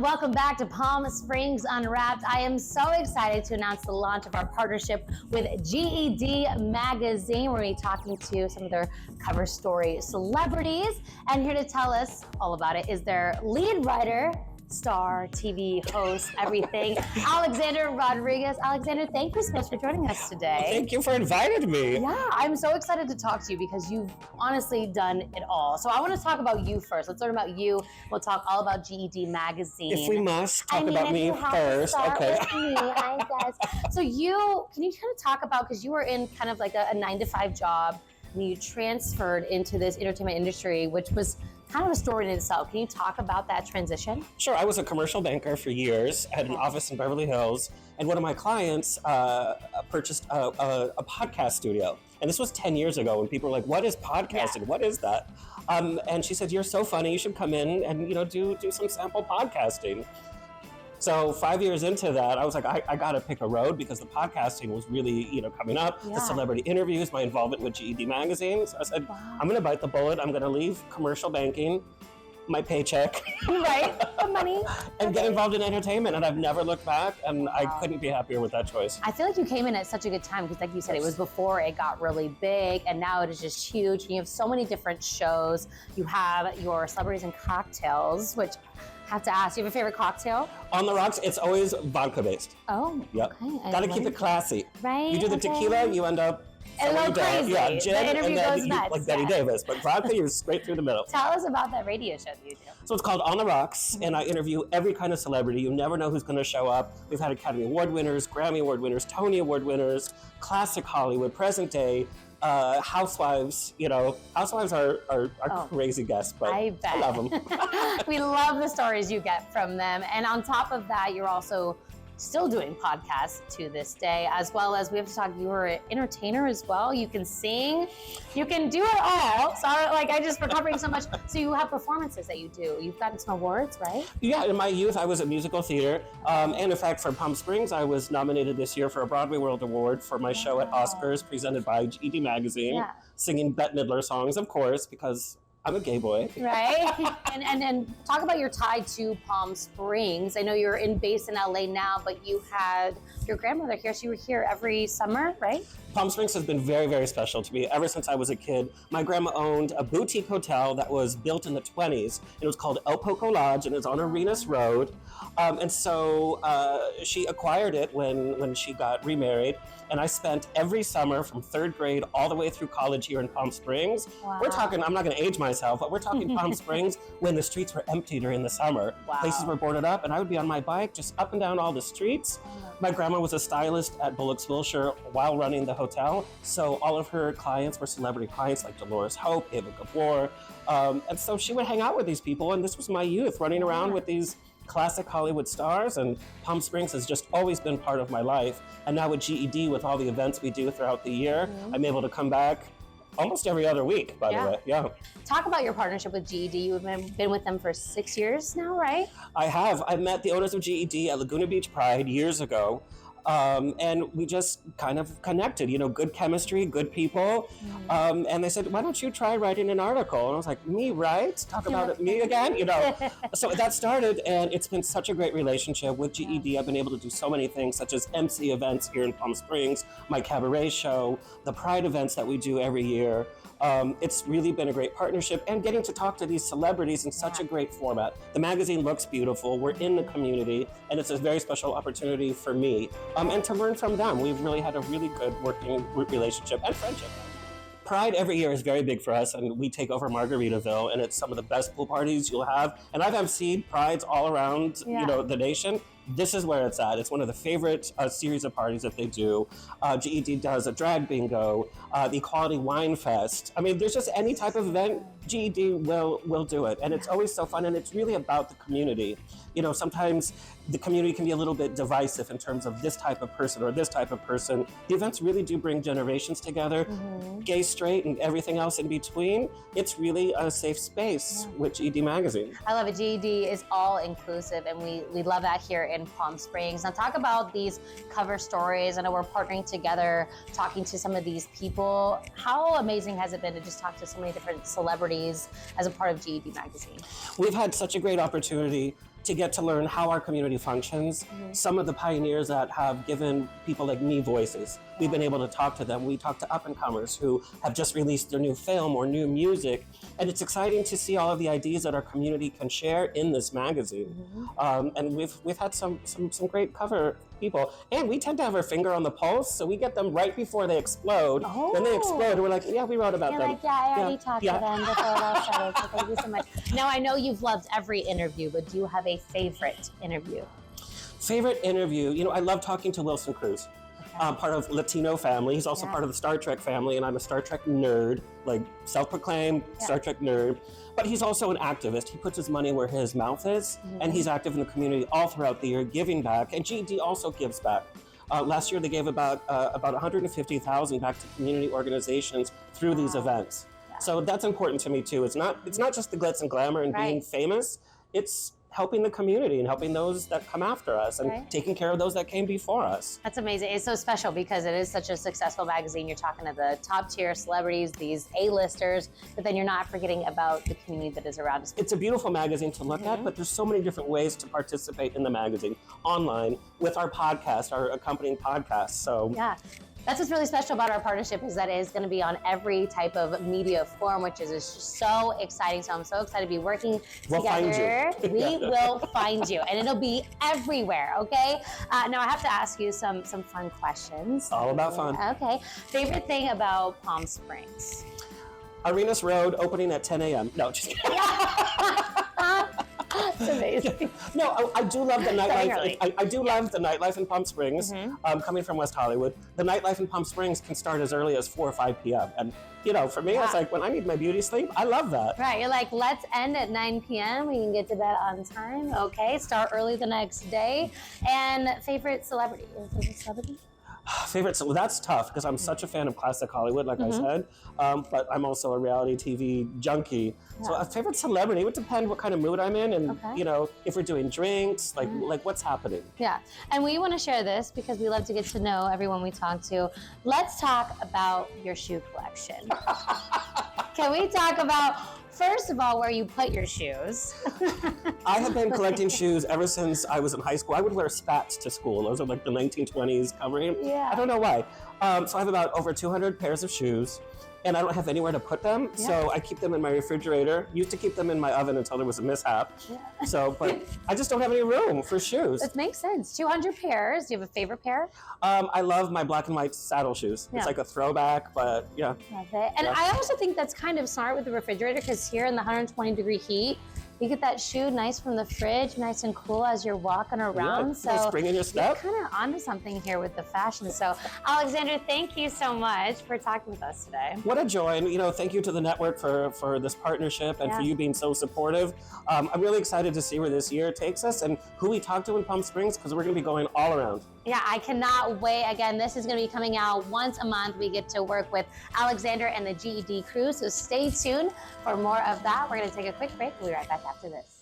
Welcome back to Palm Springs Unwrapped. I am so excited to announce the launch of our partnership with GED Magazine. We're going to be talking to some of their cover story celebrities, and here to tell us all about it is their lead writer, star, TV host, everything, Alexander Rodriguez. Alexander, thank you so much for joining us today. Well, thank you for inviting me. Yeah, I'm so excited to talk to you because you've honestly done it all. So I want to talk about you first. Let's learn about you. We'll talk all about GED Magazine. If we must, talk about me first. Okay. With me, I guess. So can you kind of talk about, because you were in kind of like a 9-to-5 job, and you transferred into this entertainment industry, which was kind of a story in itself. Can you talk about that transition? Sure. I was a commercial banker for years. I had an office in Beverly Hills, and one of my clients purchased a podcast studio. And this was 10 years ago when people were like, what is podcasting? Yeah. What is that? And she said, you're so funny. You should come in and do some sample podcasting. So 5 years into that, I was like, I got to pick a road because the podcasting was really, coming up. Yeah. The celebrity interviews, my involvement with GED Magazine. So I said, wow. I'm going to bite the bullet. I'm going to leave commercial banking, my paycheck. Right, the money. And get involved in entertainment. And I've never looked back. And wow. I couldn't be happier with that choice. I feel like you came in at such a good time because, like you said, it was before it got really big. And now it is just huge. And you have so many different shows. You have your Celebrities and Cocktails, which I have to ask, do you have a favorite cocktail? On the rocks, it's always vodka based. Oh, yep. Okay. Gotta keep it classy. Right. You do the tequila, you end up a little crazy. Yeah, gin, the interview and then goes nuts. like Betty Davis. But vodka, you're straight through the middle. Tell us about that radio show that you do. So it's called On the Rocks, and I interview every kind of celebrity. You never know who's going to show up. We've had Academy Award winners, Grammy Award winners, Tony Award winners, classic Hollywood, present day, housewives. Housewives are crazy guests, but I love them. We love the stories you get from them. And on top of that, you're also still doing podcasts to this day, as well as we have to talk, you were an entertainer as well. You can sing, you can do it all. Sorry, we're covering so much. So you have performances that you do. You've gotten some awards, right? Yeah, in my youth, I was at musical theater. And in fact, for Palm Springs, I was nominated this year for a Broadway World Award for my show at Oscars, presented by GED Magazine, singing Bette Midler songs, of course, because I'm a gay boy. Right. and talk about your tie to Palm Springs. I know you're based in LA now, but you had your grandmother here, so you were here every summer, right? Palm Springs has been very, very special to me ever since I was a kid. My grandma owned a boutique hotel that was built in the 20s. It was called El Poco Lodge, and it's on Arenas Road. And so she acquired it when she got remarried. And I spent every summer from 3rd grade all the way through college here in Palm Springs. Wow. We're talking, I'm not going to age myself, but we're talking Palm Springs when the streets were empty during the summer. Wow. Places were boarded up, and I would be on my bike just up and down all the streets. My grandma was a stylist at Bullock's Wilshire while running the hotel, so all of her clients were celebrity clients like Dolores Hope, Ava Gabor, and so she would hang out with these people, and this was my youth, running around with these classic Hollywood stars, and Palm Springs has just always been part of my life. And now with GED, with all the events we do throughout the year, I'm able to come back almost every other week, by the way. Yeah. Talk about your partnership with GED. You've been with them for 6 years now, right? I have. I met the owners of GED at Laguna Beach Pride years ago. And we just kind of connected, good chemistry, good people. And they said, why don't you try writing an article? And I was like, me write? Talk about it, me again? So that started, and it's been such a great relationship with GED. I've been able to do so many things, such as MC events here in Palm Springs, my cabaret show, the Pride events that we do every year. It's really been a great partnership, and getting to talk to these celebrities in such a great format. The magazine looks beautiful, we're in the community, and it's a very special opportunity for me. And to learn from them. We've really had a really good working relationship and friendship. Pride every year is very big for us, and we take over Margaritaville, and it's some of the best pool parties you'll have. And I've emceed Prides all around, the nation. this is where it's at. It's one of the favorite series of parties that they do. GED does a drag bingo, the Equality Wine Fest. I mean, there's just any type of event, GED will do it. And it's always so fun, and it's really about the community. You know, sometimes the community can be a little bit divisive in terms of this type of person or this type of person. The events really do bring generations together, gay, straight, and everything else in between. It's really a safe space with GED Magazine. I love it. GED is all inclusive, and we love that here in Palm Springs. Now talk about these cover stories. I know we're partnering together, talking to some of these people. How amazing has it been to just talk to so many different celebrities as a part of GED Magazine? We've had such a great opportunity to get to learn how our community functions. Some of the pioneers that have given people like me voices, we've been able to talk to them. We talk to up-and-comers who have just released their new film or new music, and it's exciting to see all of the ideas that our community can share in this magazine. And we've had some great cover people, and we tend to have our finger on the pulse, so we get them right before they explode. When they explode, we're like, yeah, we wrote about them. Like, I already talked to them before it all started, so thank you so much. Now, I know you've loved every interview, but do you have a favorite interview? Favorite interview? You know, I love talking to Wilson Cruz. Part of Latino family. He's also part of the Star Trek family, and I'm a Star Trek nerd, like self-proclaimed Star Trek nerd. But he's also an activist. He puts his money where his mouth is, and he's active in the community all throughout the year, giving back. And GED also gives back. Last year, they gave about $150,000 back to community organizations through these events. So that's important to me too. It's not just the glitz and glamour and being famous. It's helping the community and helping those that come after us and taking care of those that came before us. That's amazing. It's so special because it is such a successful magazine. You're talking to the top tier celebrities, these A-listers, but then you're not forgetting about the community that is around us. It's a beautiful magazine to look at, but there's so many different ways to participate in the magazine online with our podcast, our accompanying podcast. So that's what's really special about our partnership, is that it is going to be on every type of media form, which is just so exciting. So I'm so excited to be working together. We will find you, and it'll be everywhere, okay? Now I have to ask you some fun questions. All about fun. Okay. Favorite thing about Palm Springs? Arenas Road opening at 10 a.m. No, just kidding. It's amazing. No, I do love the nightlife. I do love the nightlife in Palm Springs. Coming from West Hollywood, the nightlife in Palm Springs can start as early as 4 or 5 p.m. And you know, for me, it's like when I need my beauty sleep, I love that. Right, you're like, let's end at 9 p.m. We can get to bed on time. Okay, start early the next day. And favorite celebrity? Well, that's tough because I'm such a fan of classic Hollywood, like I said, but I'm also a reality TV junkie. So a favorite celebrity would depend what kind of mood I'm in, and you know, if we're doing drinks, like what's happening. Yeah, and we want to share this because we love to get to know everyone we talk to. Let's talk about your shoe collection. Can we talk about, first of all, where you put your shoes? I have been collecting shoes ever since I was in high school. I would wear spats to school. Those are like the 1920s covering. I don't know why. So I have about over 200 pairs of shoes, and I don't have anywhere to put them. So I keep them in my refrigerator. Used to keep them in my oven until there was a mishap. So, but I just don't have any room for shoes. It makes sense. 200 pairs. Do you have a favorite pair? I love my black and white saddle shoes. It's like a throwback, but Love it. And I also think that's kind of smart with the refrigerator, because here in the 120-degree heat, you get that shoe nice from the fridge, nice and cool as you're walking around. So spring in your step. You're kind of onto something here with the fashion. So Alexander, thank you so much for talking with us today. What a joy. And, you know, thank you to the network for this partnership and for you being so supportive. I'm really excited to see where this year takes us and who we talk to in Palm Springs, because we're going to be going all around. Yeah, I cannot wait. Again, this is going to be coming out once a month. We get to work with Alexander and the GED crew, so stay tuned for more of that. We're going to take a quick break. We'll be right back after this.